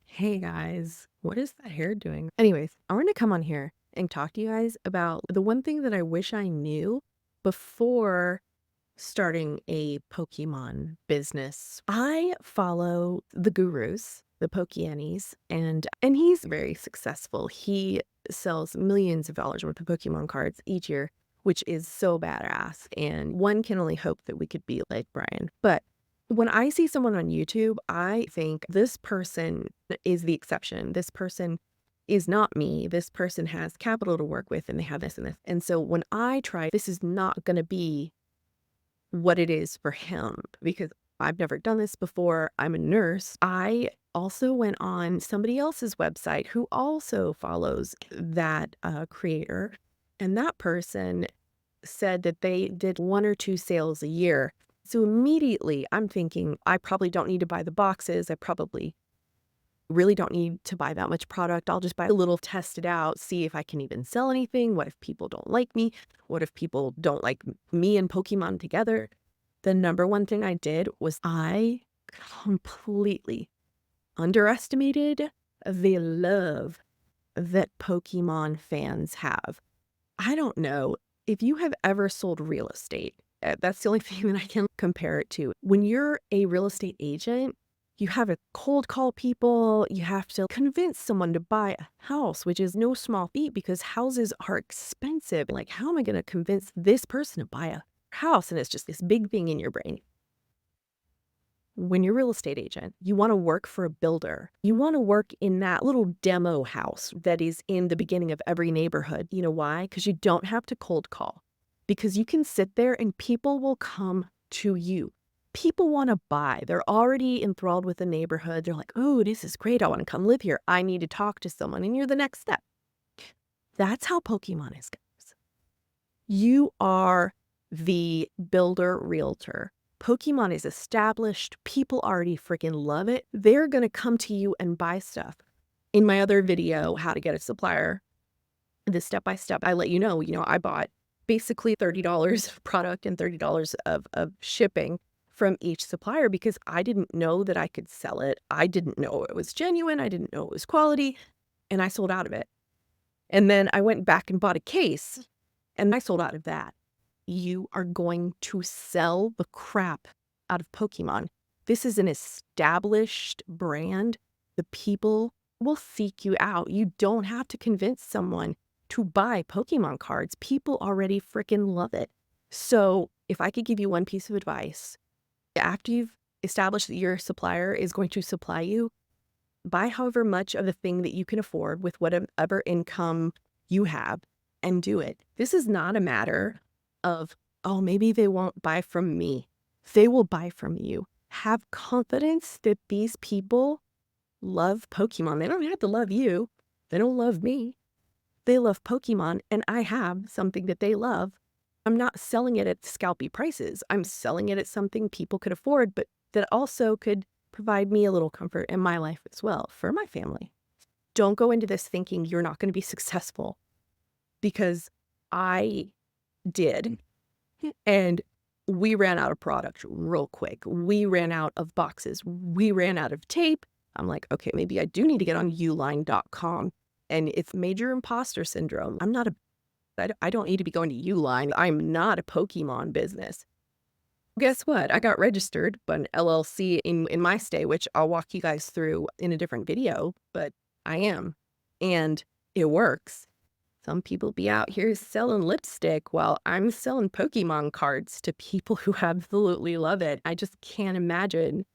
Hey guys, what is that hair doing? Anyways, I want to come on here and talk to you guys about the one thing that I wish I knew before starting a Pokemon business. I follow the gurus, the Pokeannies, and he's very successful. He sells millions of dollars worth of Pokemon cards each year, which is so badass. And one can only hope that we could be like Brian. But when I see someone on YouTube, I think this person is the exception. This person is not me. This person has capital to work with and they have this and this. And so when I try, this is not going to be what it is for him because I've never done this before. I'm a nurse. I also went on somebody else's website who also follows that creator. And that person said that they did 1 or 2 sales a year. So immediately I'm thinking, I probably don't need to buy the boxes. I probably really don't need to buy that much product. I'll just buy a little, test it out, see if I can even sell anything. What if people don't like me? What if people don't like me and Pokemon together? The number one thing I did was I completely underestimated the love that Pokemon fans have. I don't know if you have ever sold real estate. That's the only thing that I can compare it to. When you're a real estate agent, you have to cold call people. You have to convince someone to buy a house, which is no small feat because houses are expensive. Like, how am I going to convince this person to buy a house? And it's just this big thing in your brain. When you're a real estate agent, you want to work for a builder. You want to work in that little demo house that is in the beginning of every neighborhood. You know why? Because you don't have to cold call. Because you can sit there and people will come to you. People want to buy. They're already enthralled with the neighborhood. They're like, oh, this is great. I want to come live here. I need to talk to someone. And you're the next step. That's how Pokemon is, guys. You are the builder realtor. Pokemon is established. People already freaking love it. They're going to come to you and buy stuff. In my other video, how to get a supplier, the step-by-step, I let you know, I bought basically $30 of product and $30 of shipping from each supplier because I didn't know that I could sell it. I didn't know it was genuine. I didn't know it was quality. And I sold out of it. And then I went back and bought a case and I sold out of that. You are going to sell the crap out of Pokemon. This is an established brand. The people will seek you out. You don't have to convince someone to buy Pokemon cards. People already freaking love it. So if I could give you one piece of advice, after you've established that your supplier is going to supply you, buy however much of the thing that you can afford with whatever income you have and do it. This is not a matter of, oh, maybe they won't buy from me. They will buy from you. Have confidence that these people love Pokemon. They don't have to love you. They don't love me. They love Pokemon, and I have something that they love. I'm not selling it at scalpy prices. I'm selling it at something people could afford, but that also could provide me a little comfort in my life as well for my family. Don't go into this thinking you're not going to be successful because I did. And we ran out of product real quick. We ran out of boxes. We ran out of tape. I'm like, okay, maybe I do need to get on uline.com. And it's major imposter syndrome. I don't need to be going to Uline. I'm not a Pokemon business. Guess what? I got registered, but an LLC in my state, which I'll walk you guys through in a different video, but I am. And it works. Some people be out here selling lipstick while I'm selling Pokemon cards to people who absolutely love it. I just can't imagine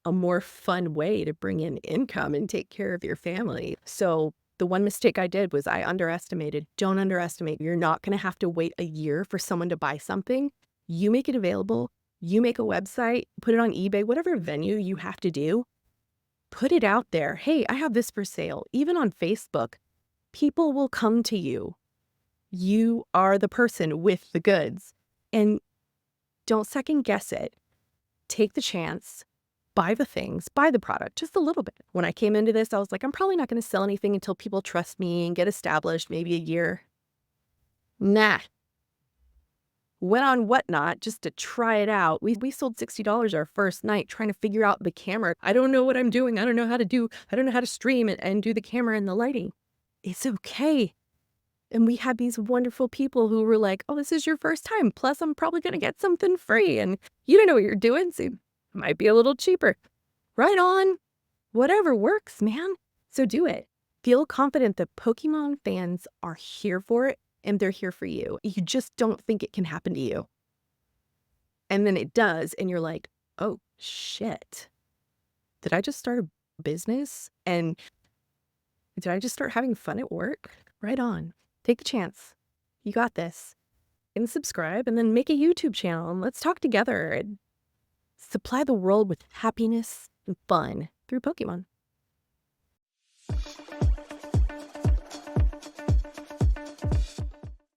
a more fun way to bring in income and take care of your family. So the one mistake I did was I underestimated. Don't underestimate. You're not going to have to wait a year for someone to buy something. You make it available. You make a website, put it on eBay, whatever venue you have to do. Put it out there. Hey, I have this for sale. Even on Facebook, people will come to you. You are the person with the goods. And don't second guess it. Take the chance. Buy the things, buy the product, just a little bit. When I came into this, I was like, I'm probably not going to sell anything until people trust me and get established, maybe a year. Nah. Went on Whatnot just to try it out. We sold $60 our first night trying to figure out the camera. I don't know what I'm doing. I don't know how to stream and do the camera and the lighting. It's okay. And we had these wonderful people who were like, "Oh, this is your first time. Plus, I'm probably gonna get something free, and you don't know what you're doing, so it might be a little cheaper." Right on. Whatever works, man. So do it. Feel confident that Pokemon fans are here for it, and they're here for you. You just don't think it can happen to you. And then it does, and you're like, "Oh, shit. Did I just start a business? And did I just start having fun at work?" Right on. Take the chance. You got this. And subscribe, and then make a YouTube channel, and let's talk together and supply the world with happiness and fun through Pokemon.